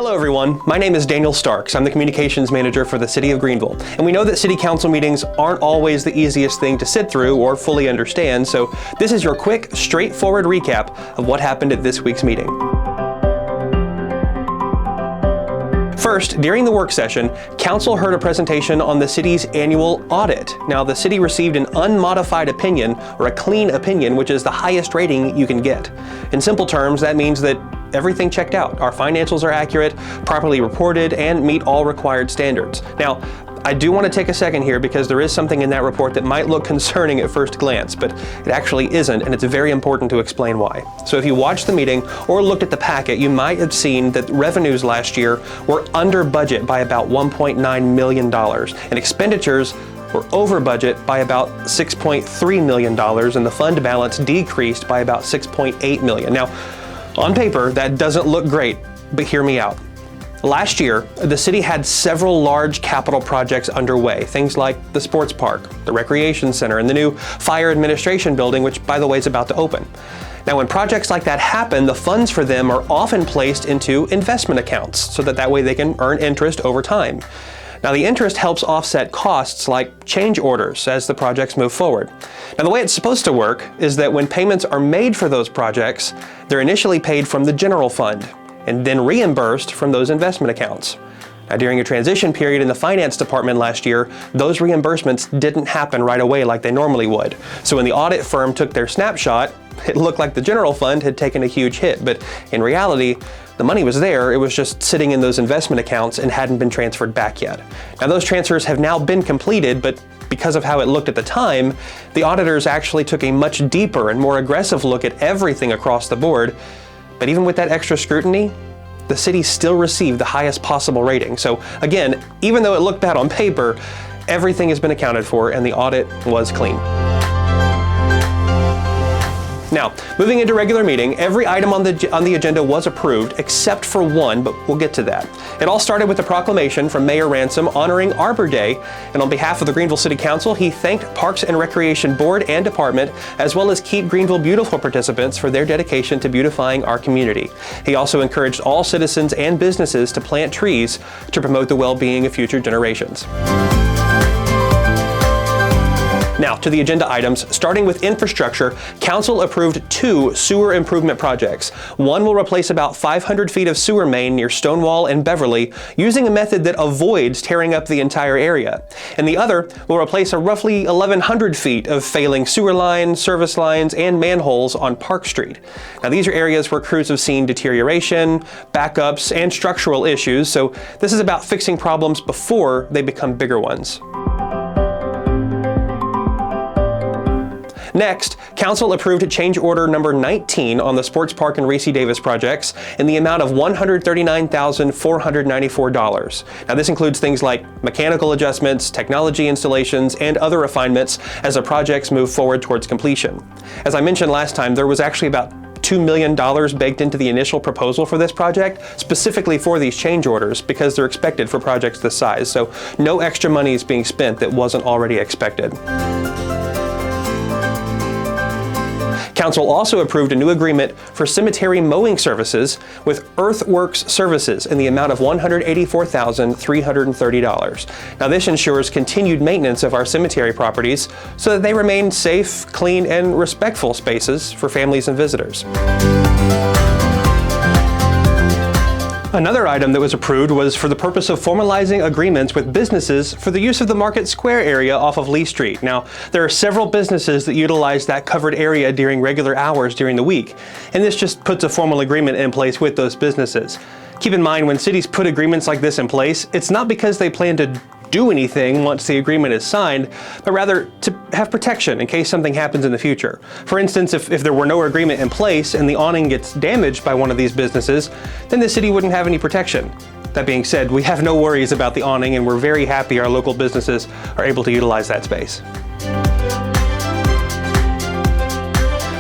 Hello everyone, my name is Daniel Starks. I'm the Communications Manager for the City of Greenville. And we know that City Council meetings aren't always the easiest thing to sit through or fully understand, so this is your quick, straightforward recap of what happened at this week's meeting. First, during the work session, Council heard a presentation on the city's annual audit. Now, the city received an unmodified opinion, or a clean opinion, which is the highest rating you can get. In simple terms, that means that everything checked out. Our financials are accurate, properly reported, and meet all required standards. Now, I do want to take a second here because there is something in that report that might look concerning at first glance, but it actually isn't, and it's very important to explain why. So if you watched the meeting or looked at the packet, you might have seen that revenues last year were under budget by about $1.9 million, and expenditures were over budget by about $6.3 million, and the fund balance decreased by about $6.8 million. Now, on paper, that doesn't look great, but hear me out. Last year, the city had several large capital projects underway, things like the sports park, the recreation center, and the new fire administration building, which, by the way, is about to open. Now, when projects like that happen, the funds for them are often placed into investment accounts, so that way they can earn interest over time. Now, the interest helps offset costs like change orders as the projects move forward. Now, the way it's supposed to work is that when payments are made for those projects, they're initially paid from the general fund and then reimbursed from those investment accounts. Now, during a transition period in the finance department last year, those reimbursements didn't happen right away like they normally would. So when the audit firm took their snapshot, it looked like the general fund had taken a huge hit, but in reality, the money was there, it was just sitting in those investment accounts and hadn't been transferred back yet. Now, those transfers have now been completed, but because of how it looked at the time, the auditors actually took a much deeper and more aggressive look at everything across the board. But even with that extra scrutiny, the city still received the highest possible rating. So again, even though it looked bad on paper, everything has been accounted for and the audit was clean. Now, moving into regular meeting, every item on the agenda was approved except for one, but we'll get to that. It all started with a proclamation from Mayor Ransom honoring Arbor Day, and on behalf of the Greenville City Council, he thanked Parks and Recreation Board and Department, as well as Keep Greenville Beautiful participants for their dedication to beautifying our community. He also encouraged all citizens and businesses to plant trees to promote the well-being of future generations. Now, to the agenda items, starting with infrastructure, Council approved 2 sewer improvement projects. One will replace about 500 feet of sewer main near Stonewall and Beverly, using a method that avoids tearing up the entire area. And the other will replace a roughly 1,100 feet of failing sewer lines, service lines, and manholes on Park Street. Now, these are areas where crews have seen deterioration, backups, and structural issues, so this is about fixing problems before they become bigger ones. Next, Council approved change order number 19 on the Sports Park and Reese Davis projects in the amount of $139,494. Now, this includes things like mechanical adjustments, technology installations, and other refinements as the projects move forward towards completion. As I mentioned last time, there was actually about $2 million baked into the initial proposal for this project, specifically for these change orders, because they're expected for projects this size, so no extra money is being spent that wasn't already expected. Council also approved a new agreement for cemetery mowing services with Earthworks Services in the amount of $184,330. Now, this ensures continued maintenance of our cemetery properties so that they remain safe, clean, and respectful spaces for families and visitors. Another item that was approved was for the purpose of formalizing agreements with businesses for the use of the Market Square area off of Lee Street. Now, there are several businesses that utilize that covered area during regular hours during the week, and this just puts a formal agreement in place with those businesses. Keep in mind, when cities put agreements like this in place, it's not because they plan to do anything once the agreement is signed, but rather to have protection in case something happens in the future. For instance, if there were no agreement in place and the awning gets damaged by one of these businesses, then the city wouldn't have any protection. That being said, we have no worries about the awning, and we're very happy our local businesses are able to utilize that space.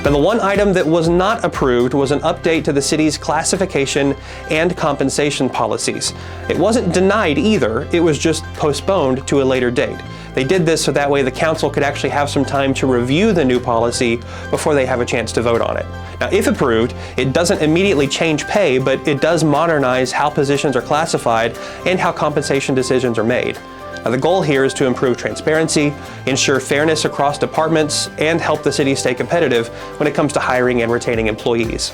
Now, the one item that was not approved was an update to the city's classification and compensation policies. It wasn't denied either, it was just postponed to a later date. They did this so that way the council could actually have some time to review the new policy before they have a chance to vote on it. Now, if approved, it doesn't immediately change pay, but it does modernize how positions are classified and how compensation decisions are made. Now, the goal here is to improve transparency, ensure fairness across departments, and help the city stay competitive when it comes to hiring and retaining employees.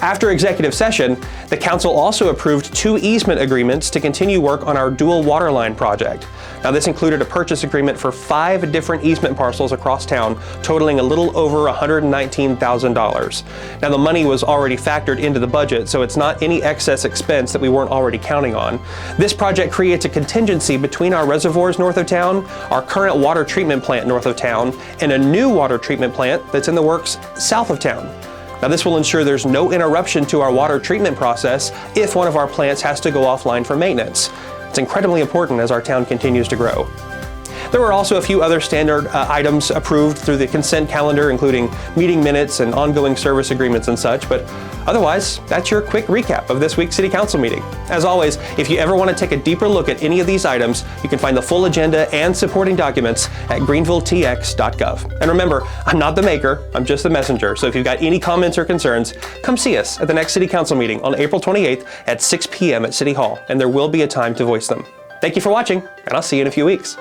After executive session, the council also approved 2 easement agreements to continue work on our dual water line project. Now, this included a purchase agreement for 5 different easement parcels across town, totaling a little over $119,000. Now, the money was already factored into the budget, so it's not any excess expense that we weren't already counting on. This project creates a contingency between our reservoirs north of town, our current water treatment plant north of town, and a new water treatment plant that's in the works south of town. Now, this will ensure there's no interruption to our water treatment process if one of our plants has to go offline for maintenance. It's incredibly important as our town continues to grow. There were also a few other standard items approved through the consent calendar, including meeting minutes and ongoing service agreements and such, but otherwise, that's your quick recap of this week's City Council meeting. As always, if you ever want to take a deeper look at any of these items, you can find the full agenda and supporting documents at greenvilletx.gov. And remember, I'm not the maker, I'm just the messenger, so if you've got any comments or concerns, come see us at the next City Council meeting on April 28th at 6 p.m. at City Hall, and there will be a time to voice them. Thank you for watching, and I'll see you in a few weeks.